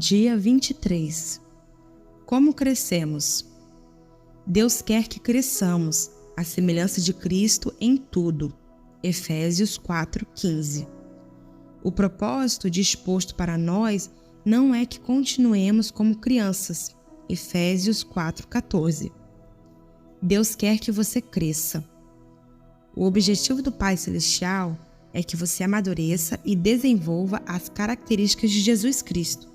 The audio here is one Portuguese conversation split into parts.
Dia 23. Como crescemos? Deus quer que cresçamos, à semelhança de Cristo em tudo. Efésios 4:15. O propósito disposto para nós não é que continuemos como crianças. Efésios 4:14. Deus quer que você cresça. O objetivo do Pai Celestial é que você amadureça e desenvolva as características de Jesus Cristo.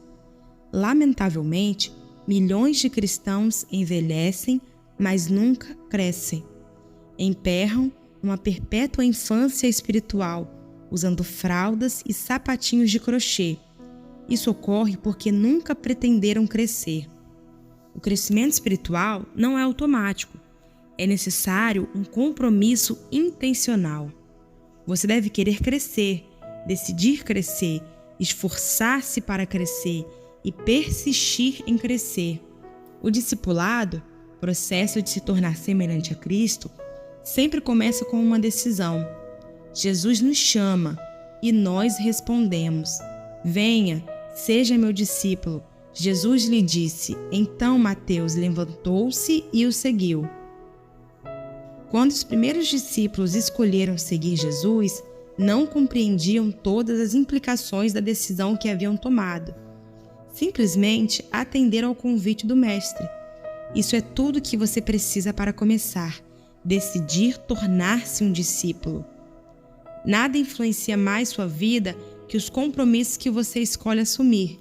Lamentavelmente, milhões de cristãos envelhecem, mas nunca crescem. Emperram uma perpétua infância espiritual, usando fraldas e sapatinhos de crochê. Isso ocorre porque nunca pretenderam crescer. O crescimento espiritual não é automático. É necessário um compromisso intencional. Você deve querer crescer, decidir crescer, esforçar-se para crescer e persistir em crescer. O discipulado, processo de se tornar semelhante a Cristo, sempre começa com uma decisão. Jesus nos chama e nós respondemos: venha, seja meu discípulo. Jesus lhe disse. Então Mateus levantou-se e o seguiu. Quando os primeiros discípulos escolheram seguir Jesus, não compreendiam todas as implicações da decisão que haviam tomado. Simplesmente atenderam ao convite do Mestre. Isso é tudo que você precisa para começar: decidir tornar-se um discípulo. Nada influencia mais sua vida que os compromissos que você escolhe assumir.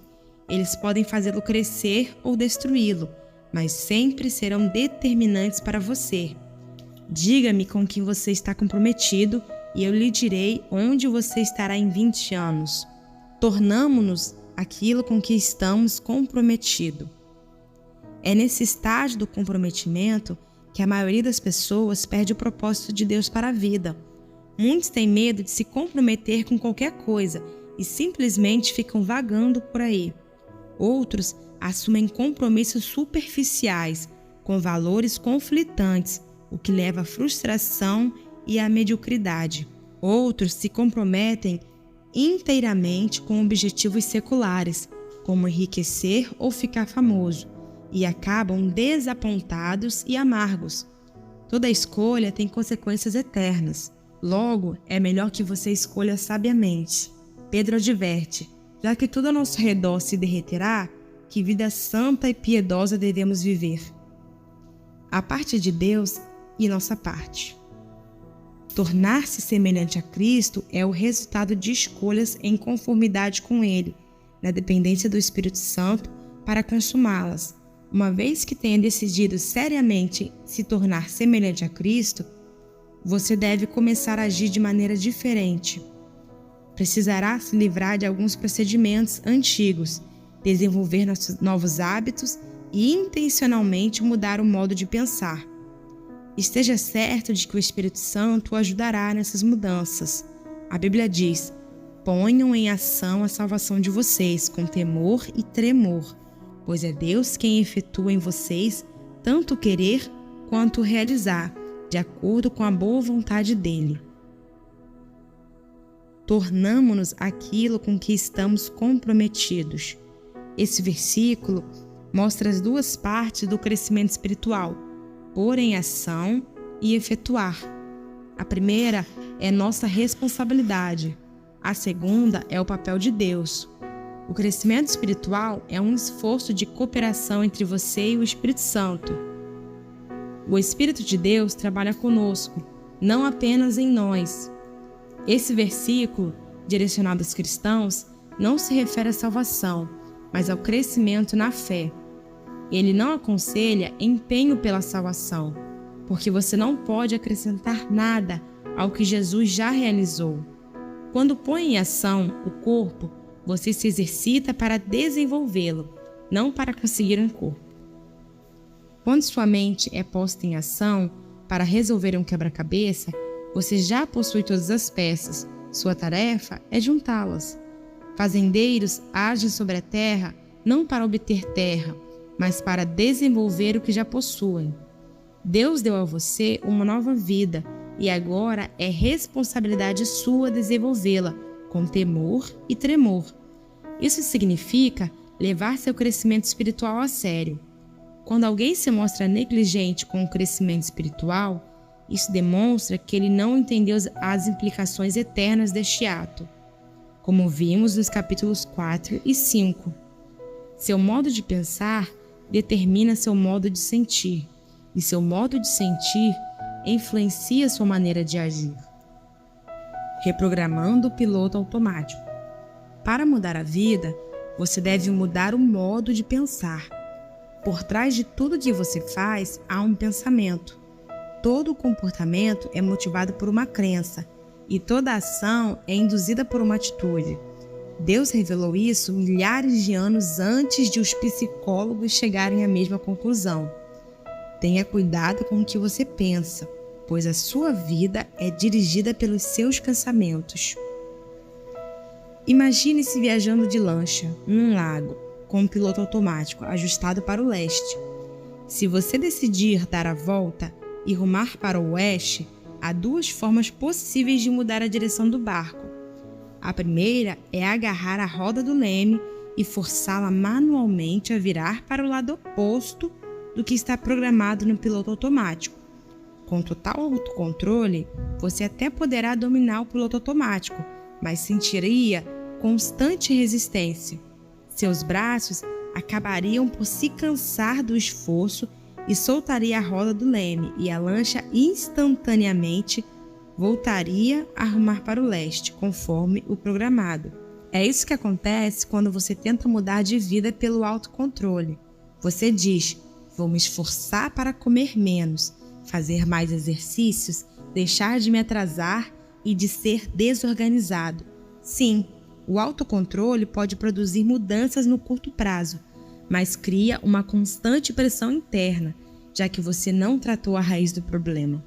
Eles podem fazê-lo crescer ou destruí-lo, mas sempre serão determinantes para você. Diga-me com quem você está comprometido e eu lhe direi onde você estará em 20 anos. Tornamo-nos aquilo com que estamos comprometidos. É nesse estágio do comprometimento que a maioria das pessoas perde o propósito de Deus para a vida. Muitos têm medo de se comprometer com qualquer coisa e simplesmente ficam vagando por aí. Outros assumem compromissos superficiais, com valores conflitantes, o que leva à frustração e à mediocridade. Outros se comprometem inteiramente com objetivos seculares, como enriquecer ou ficar famoso, e acabam desapontados e amargos. Toda escolha tem consequências eternas. Logo, é melhor que você escolha sabiamente. Pedro adverte: já que tudo ao nosso redor se derreterá, que vida santa e piedosa devemos viver? A parte de Deus e nossa parte. Tornar-se semelhante a Cristo é o resultado de escolhas em conformidade com Ele, na dependência do Espírito Santo para consumá-las. Uma vez que tenha decidido seriamente se tornar semelhante a Cristo, você deve começar a agir de maneira diferente. Precisará se livrar de alguns procedimentos antigos, desenvolver novos hábitos e intencionalmente mudar o modo de pensar. Esteja certo de que o Espírito Santo o ajudará nessas mudanças. A Bíblia diz: ponham em ação a salvação de vocês com temor e tremor, pois é Deus quem efetua em vocês tanto o querer quanto o realizar, de acordo com a boa vontade dele. Tornamo-nos aquilo com que estamos comprometidos. Esse versículo mostra as duas partes do crescimento espiritual: pôr em ação e efetuar. A primeira é nossa responsabilidade. A segunda é o papel de Deus. O crescimento espiritual é um esforço de cooperação entre você e o Espírito Santo. O Espírito de Deus trabalha conosco, não apenas em nós. Esse versículo, direcionado aos cristãos, não se refere à salvação, mas ao crescimento na fé. Ele não aconselha empenho pela salvação, porque você não pode acrescentar nada ao que Jesus já realizou. Quando põe em ação o corpo, você se exercita para desenvolvê-lo, não para conseguir um corpo. Quando sua mente é posta em ação para resolver um quebra-cabeça, você já possui todas as peças. Sua tarefa é juntá-las. Fazendeiros agem sobre a terra não para obter terra, mas para desenvolver o que já possuem. Deus deu a você uma nova vida e agora é responsabilidade sua desenvolvê-la com temor e tremor. Isso significa levar seu crescimento espiritual a sério. Quando alguém se mostra negligente com o crescimento espiritual, isso demonstra que ele não entendeu as implicações eternas deste ato, como vimos nos capítulos 4 e 5. Seu modo de pensar determina seu modo de sentir, e seu modo de sentir influencia sua maneira de agir. Reprogramando o piloto automático. Para mudar a vida, você deve mudar o modo de pensar. Por trás de tudo que você faz, há um pensamento. Todo comportamento é motivado por uma crença, e toda ação é induzida por uma atitude. Deus revelou isso milhares de anos antes de os psicólogos chegarem à mesma conclusão. Tenha cuidado com o que você pensa, pois a sua vida é dirigida pelos seus pensamentos. Imagine-se viajando de lancha, num lago, com um piloto automático ajustado para o leste. Se você decidir dar a volta e rumar para o oeste, há duas formas possíveis de mudar a direção do barco. A primeira é agarrar a roda do leme e forçá-la manualmente a virar para o lado oposto do que está programado no piloto automático. Com total autocontrole, você até poderá dominar o piloto automático, mas sentiria constante resistência. Seus braços acabariam por se cansar do esforço e soltaria a roda do leme, e a lancha instantaneamente voltaria a rumar para o leste, conforme o programado. É isso que acontece quando você tenta mudar de vida pelo autocontrole. Você diz: vou me esforçar para comer menos, fazer mais exercícios, deixar de me atrasar e de ser desorganizado. Sim, o autocontrole pode produzir mudanças no curto prazo, mas cria uma constante pressão interna, já que você não tratou a raiz do problema.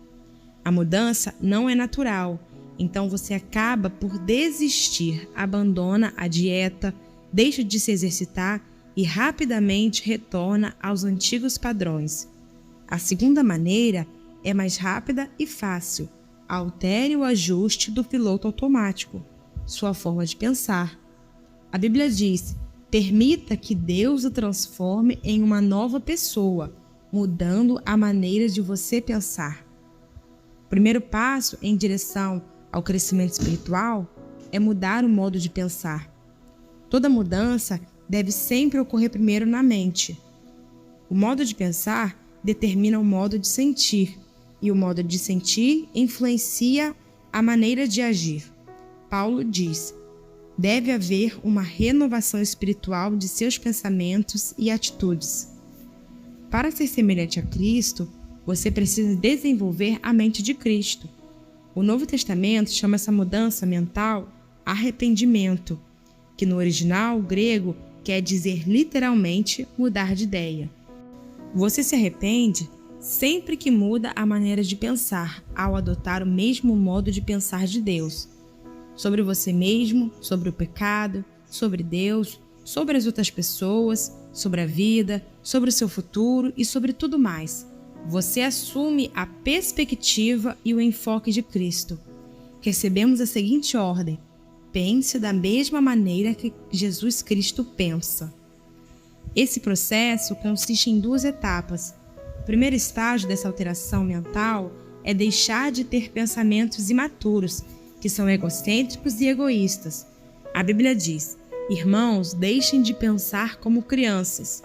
A mudança não é natural, então você acaba por desistir, abandona a dieta, deixa de se exercitar e rapidamente retorna aos antigos padrões. A segunda maneira é mais rápida e fácil. Altere o ajuste do piloto automático, sua forma de pensar. A Bíblia diz: permita que Deus o transforme em uma nova pessoa, mudando a maneira de você pensar. O primeiro passo em direção ao crescimento espiritual é mudar o modo de pensar. Toda mudança deve sempre ocorrer primeiro na mente. O modo de pensar determina o modo de sentir, e o modo de sentir influencia a maneira de agir. Paulo diz: deve haver uma renovação espiritual de seus pensamentos e atitudes. Para ser semelhante a Cristo, você precisa desenvolver a mente de Cristo. O Novo Testamento chama essa mudança mental arrependimento, que no original grego quer dizer literalmente mudar de ideia. Você se arrepende sempre que muda a maneira de pensar ao adotar o mesmo modo de pensar de Deus. Sobre você mesmo, sobre o pecado, sobre Deus, sobre as outras pessoas, sobre a vida, sobre o seu futuro e sobre tudo mais. Você assume a perspectiva e o enfoque de Cristo. Recebemos a seguinte ordem: pense da mesma maneira que Jesus Cristo pensa. Esse processo consiste em duas etapas. O primeiro estágio dessa alteração mental é deixar de ter pensamentos imaturos, que são egocêntricos e egoístas. A Bíblia diz: irmãos, deixem de pensar como crianças.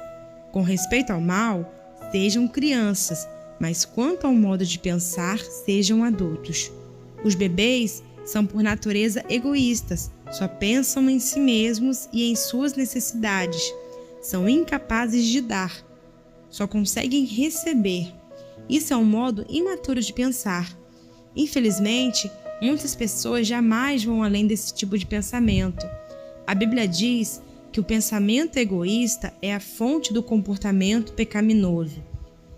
Com respeito ao mal, sejam crianças, mas quanto ao modo de pensar, sejam adultos. Os bebês são por natureza egoístas, só pensam em si mesmos e em suas necessidades. São incapazes de dar, só conseguem receber. Isso é um modo imaturo de pensar. Infelizmente, muitas pessoas jamais vão além desse tipo de pensamento. A Bíblia diz que o pensamento egoísta é a fonte do comportamento pecaminoso.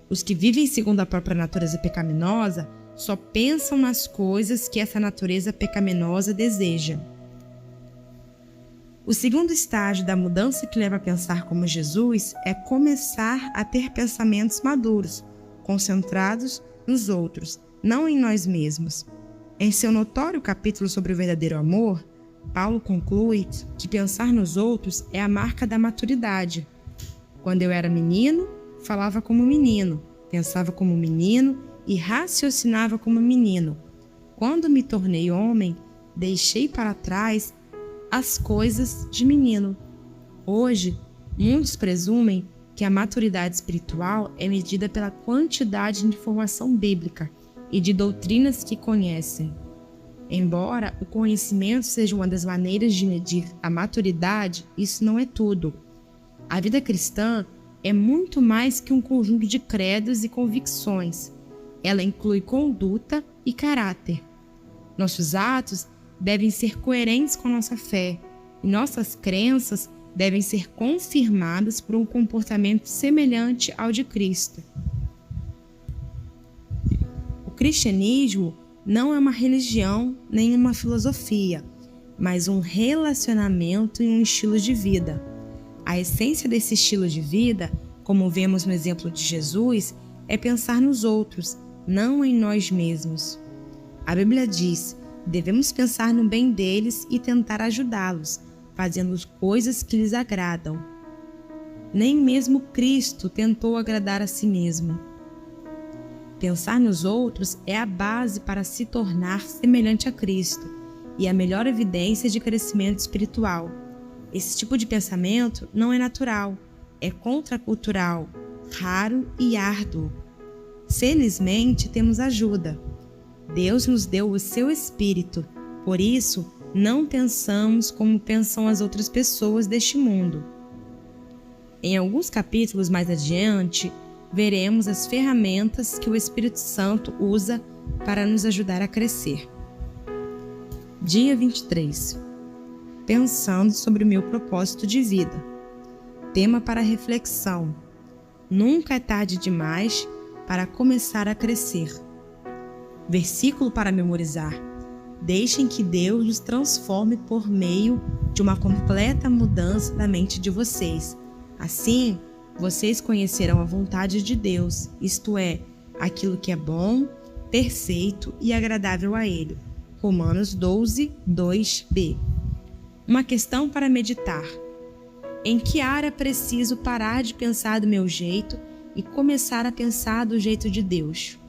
Os que vivem segundo a própria natureza pecaminosa só pensam nas coisas que essa natureza pecaminosa deseja. O segundo estágio da mudança que leva a pensar como Jesus é começar a ter pensamentos maduros, concentrados nos outros, não em nós mesmos. Em seu notório capítulo sobre o verdadeiro amor, Paulo conclui que pensar nos outros é a marca da maturidade. Quando eu era menino, falava como menino, pensava como menino e raciocinava como menino. Quando me tornei homem, deixei para trás as coisas de menino. Hoje, muitos presumem que a maturidade espiritual é medida pela quantidade de informação bíblica e de doutrinas que conhecem. Embora o conhecimento seja uma das maneiras de medir a maturidade, isso não é tudo. A vida cristã é muito mais que um conjunto de credos e convicções. Ela inclui conduta e caráter. Nossos atos devem ser coerentes com a nossa fé, e nossas crenças devem ser confirmadas por um comportamento semelhante ao de Cristo. O cristianismo não é uma religião nem uma filosofia, mas um relacionamento e um estilo de vida. A essência desse estilo de vida, como vemos no exemplo de Jesus, é pensar nos outros, não em nós mesmos. A Bíblia diz: devemos pensar no bem deles e tentar ajudá-los, fazendo coisas que lhes agradam. Nem mesmo Cristo tentou agradar a si mesmo. Pensar nos outros é a base para se tornar semelhante a Cristo e a melhor evidência de crescimento espiritual. Esse tipo de pensamento não é natural, é contracultural, raro e árduo. Felizmente, temos ajuda. Deus nos deu o seu Espírito, por isso, não pensamos como pensam as outras pessoas deste mundo. Em alguns capítulos mais adiante, veremos as ferramentas que o Espírito Santo usa para nos ajudar a crescer. Dia 23. Pensando sobre o meu propósito de vida. Tema para reflexão: nunca é tarde demais para começar a crescer. Versículo para memorizar: deixem que Deus nos transforme por meio de uma completa mudança da mente de vocês. Assim, vocês conhecerão a vontade de Deus, isto é, aquilo que é bom, perfeito e agradável a Ele. Romanos 12, 2b. Uma questão para meditar: em que área preciso parar de pensar do meu jeito e começar a pensar do jeito de Deus?